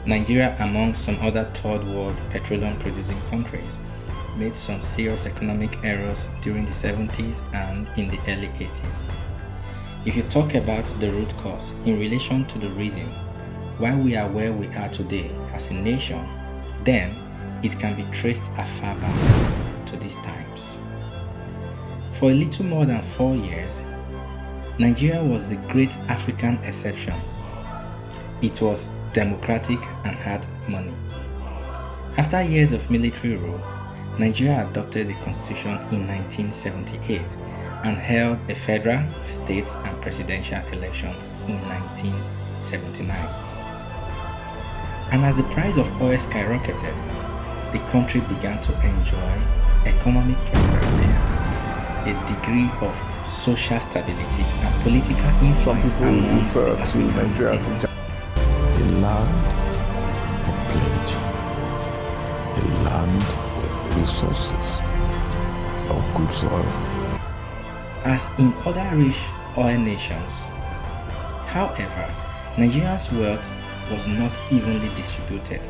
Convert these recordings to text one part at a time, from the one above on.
Nigeria, among some other third world petroleum producing countries, made some serious economic errors during the 70s and in the early 80s. If you talk about the root cause in relation to the reason why we are where we are today as a nation, then it can be traced afar back to these times. For a little more than 4 years, Nigeria was the great African exception. It was democratic and had money. After years of military rule, Nigeria adopted the constitution in 1978 and held a federal, state, and presidential elections in 1979. And as the price of oil skyrocketed, the country began to enjoy economic prosperity, a degree of social stability, and political influence amongst the African states. A land of plenty, a land with resources of good soil. As in other rich oil nations, however, Nigeria's wealth was not evenly distributed.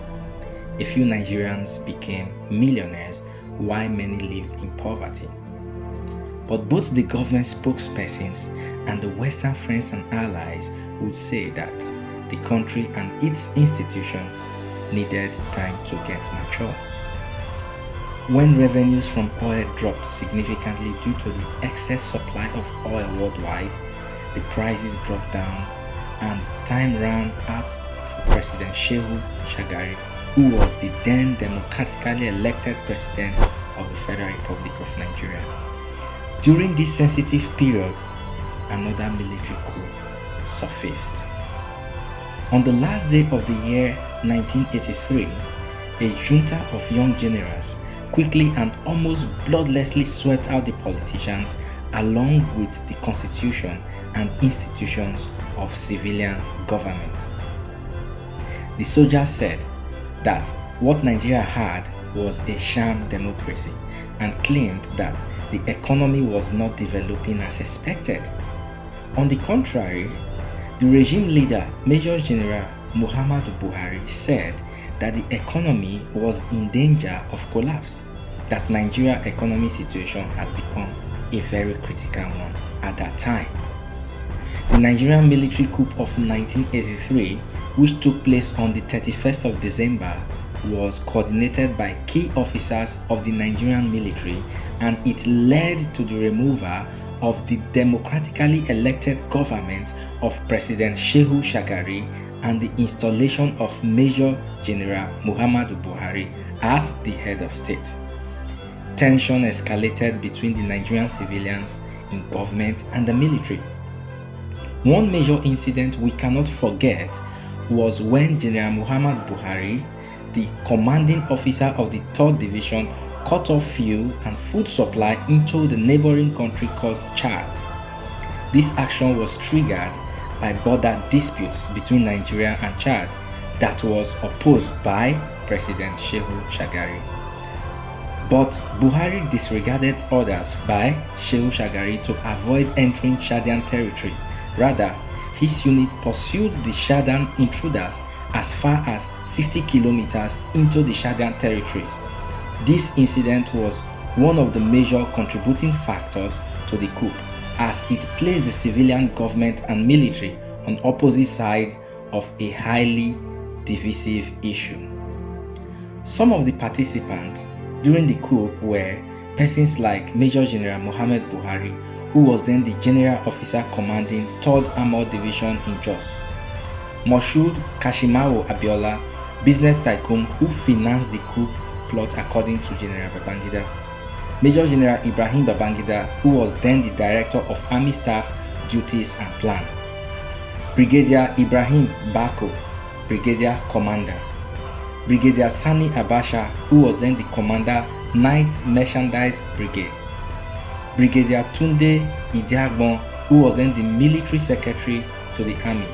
A few Nigerians became millionaires while many lived in poverty. But both the government spokespersons and the Western friends and allies would say that the country and its institutions needed time to get mature. When revenues from oil dropped significantly due to the excess supply of oil worldwide, the prices dropped down and time ran out for President Shehu Shagari, who was the then democratically elected president of the Federal Republic of Nigeria. During this sensitive period, another military coup surfaced. On the last day of the year 1983, a junta of young generals quickly and almost bloodlessly swept out the politicians along with the constitution and institutions of civilian government. The soldiers said that what Nigeria had was a sham democracy and claimed that the economy was not developing as expected. On the contrary, the regime leader, Major General Muhammadu Buhari, said that the economy was in danger of collapse, that Nigeria's economic situation had become a very critical one at that time. The Nigerian military coup of 1983, which took place on the 31st of December, was coordinated by key officers of the Nigerian military, and it led to the removal of the democratically elected government of President Shehu Shagari and the installation of Major General Muhammadu Buhari as the head of state. Tension escalated between the Nigerian civilians in government and the military. One major incident we cannot forget was when General Muhammadu Buhari, the commanding officer of the 3rd Division, cut off fuel and food supply into the neighboring country called Chad. This action was triggered by border disputes between Nigeria and Chad that was opposed by President Shehu Shagari. But Buhari disregarded orders by Shehu Shagari to avoid entering Chadian territory. Rather, his unit pursued the Chadian intruders as far as 50 kilometers into the Chadian territories. This incident was one of the major contributing factors to the coup, as it placed the civilian government and military on opposite sides of a highly divisive issue. Some of the participants during the coup were persons like Major General Muhammad Buhari, who was then the General Officer commanding 3rd Armored Division in Jos; Moshood Kashimawo Abiola, business tycoon who financed the coup plot according to General Babangida; Major General Ibrahim Babangida, who was then the Director of Army Staff Duties and Plan; Brigadier Ibrahim Bako, Brigadier Commander; Brigadier Sani Abasha, who was then the Commander 9th Merchandise Brigade; Brigadier Tunde Idiagbon, who was then the Military Secretary to the Army;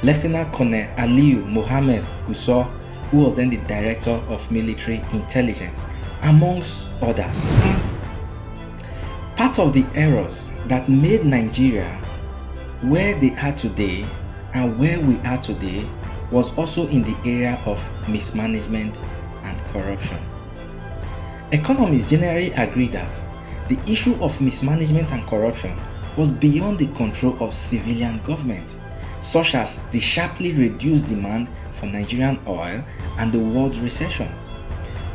Lieutenant Colonel Aliyu Mohammed Gusau, who was then the Director of Military Intelligence, amongst others. Part of the errors that made Nigeria where they are today and where we are today was also in the area of mismanagement and corruption. Economists generally agree that the issue of mismanagement and corruption was beyond the control of civilian government, such as the sharply reduced demand for Nigerian oil and the world recession.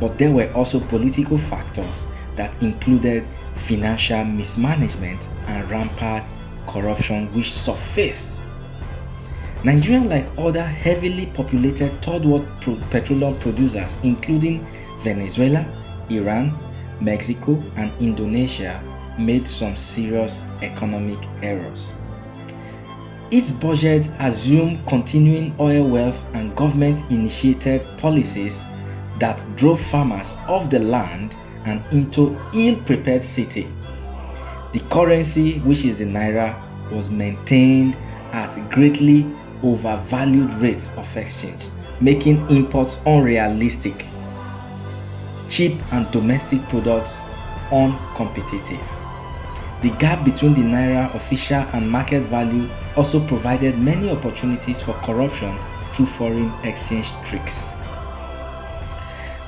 But there were also political factors that included financial mismanagement and rampant corruption which surfaced. Nigeria, like other heavily populated third world petroleum producers including Venezuela, Iran, Mexico, and Indonesia, made some serious economic errors. Its budget assumed continuing oil wealth and government-initiated policies that drove farmers off the land and into ill-prepared city. The currency, which is the naira, was maintained at greatly overvalued rates of exchange, making imports unrealistic, cheap and domestic products uncompetitive. The gap between the naira official and market value also provided many opportunities for corruption through foreign exchange tricks.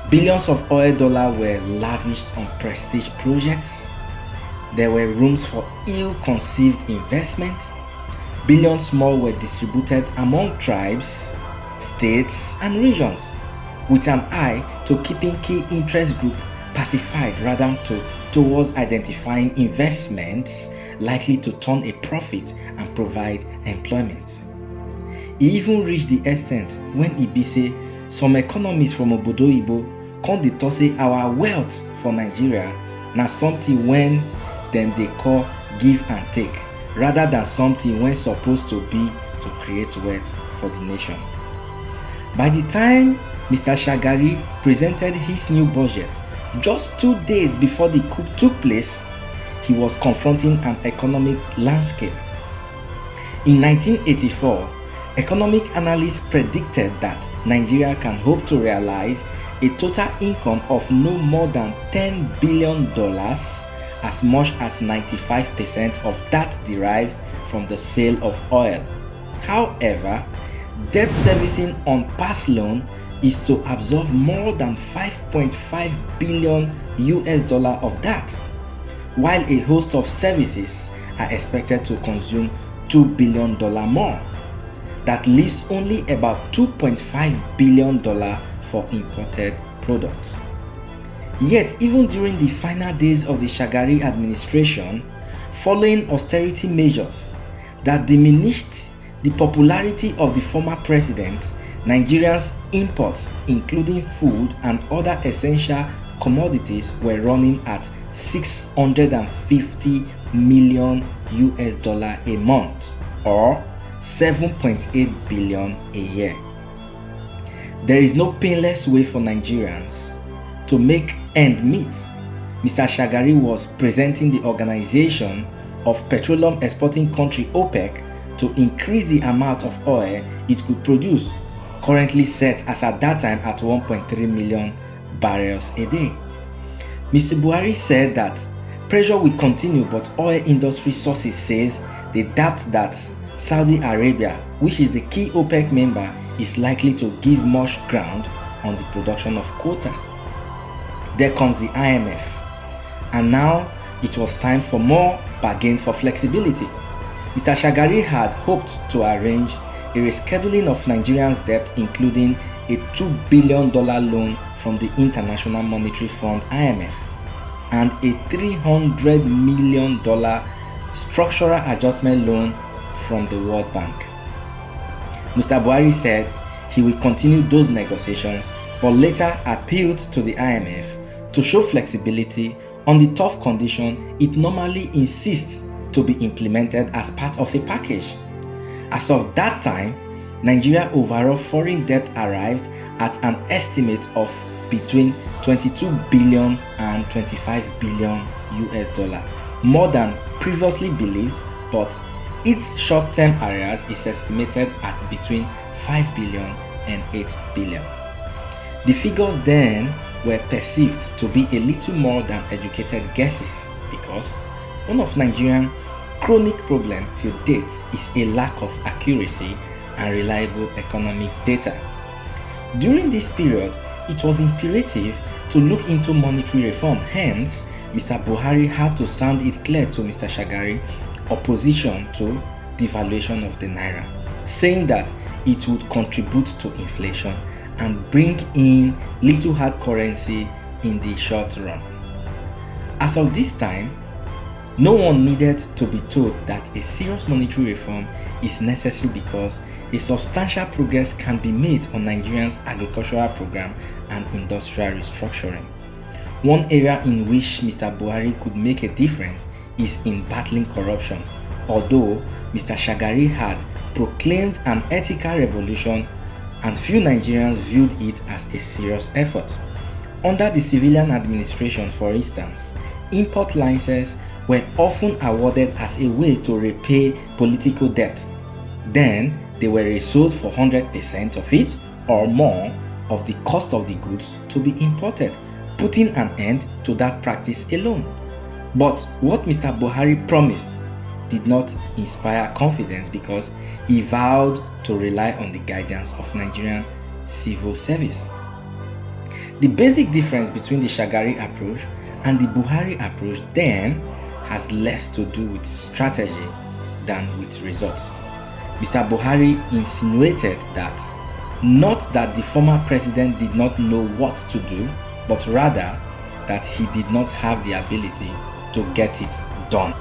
Billions of oil dollars were lavished on prestige projects. There were rooms for ill-conceived investment. Billions more were distributed among tribes, states, and regions, with an eye to keeping key interest groups pacified rather than towards identifying investments likely to turn a profit and provide employment. It even reached the extent when e be say some economists from Obodo Ibo come dey talk say our wealth for Nigeria na something when dem dey call give and take rather than something when supposed to be to create wealth for the nation. By the time Mr. Shagari presented his new budget just 2 days before the coup took place, he was confronting an economic landscape. In 1984, economic analysts predicted that Nigeria can hope to realize a total income of no more than $10 billion, as much as 95% of that derived from the sale of oil. However, debt servicing on past loan is to absorb more than 5.5 billion US dollar of that, while a host of services are expected to consume $2 billion more. That leaves only about $2.5 billion for imported products. Yet, even during the final days of the Shagari administration, following austerity measures that diminished the popularity of the former president, Nigeria's imports, including food and other essential commodities, were running at 650 million US dollar a month, or 7.8 billion a year. There is no painless way for Nigerians to make end meet. Mr. Shagari was presenting the Organization of Petroleum Exporting Country OPEC to increase the amount of oil it could produce, currently set as at that time at 1.3 million barrels a day. Mr. Buhari said that pressure will continue, but oil industry sources says they doubt that Saudi Arabia, which is the key OPEC member, is likely to give much ground on the production of quota. There comes the IMF, and now it was time for more bargain for flexibility. Mr. Shagari had hoped to arrange a rescheduling of Nigerians' debt, including a $2 billion loan from the International Monetary Fund (IMF) and a $300 million structural adjustment loan from the World Bank. Mr. Buhari said he will continue those negotiations, but later appealed to the IMF to show flexibility on the tough condition it normally insists to be implemented as part of a package. As of that time, Nigeria overall foreign debt arrived at an estimate of between 22 billion and 25 billion US dollar, more than previously believed, but its short-term arrears is estimated at between 5 billion and 8 billion. The figures then were perceived to be a little more than educated guesses, because one of Nigeria's chronic problems till date is a lack of accuracy and reliable economic data. During this period, it was imperative to look into monetary reform. Hence, Mr. Buhari had to sound it clear to Mr. Shagari opposition to devaluation of the naira, saying that it would contribute to inflation and bring in little hard currency in the short run. As of this time, no one needed to be told that a serious monetary reform is necessary because a substantial progress can be made on Nigeria's agricultural program and industrial restructuring. One area in which Mr. Buhari could make a difference is in battling corruption, although Mr. Shagari had proclaimed an ethical revolution and few Nigerians viewed it as a serious effort. Under the civilian administration, for instance, import licenses were often awarded as a way to repay political debt. Then they were resold for 100% of it or more of the cost of the goods to be imported, putting an end to that practice alone. But what Mr. Buhari promised did not inspire confidence because he vowed to rely on the guidance of Nigerian civil service. The basic difference between the Shagari approach and the Buhari approach then has less to do with strategy than with results. Mr. Buhari insinuated that not that the former president did not know what to do, but rather that he did not have the ability to get it done.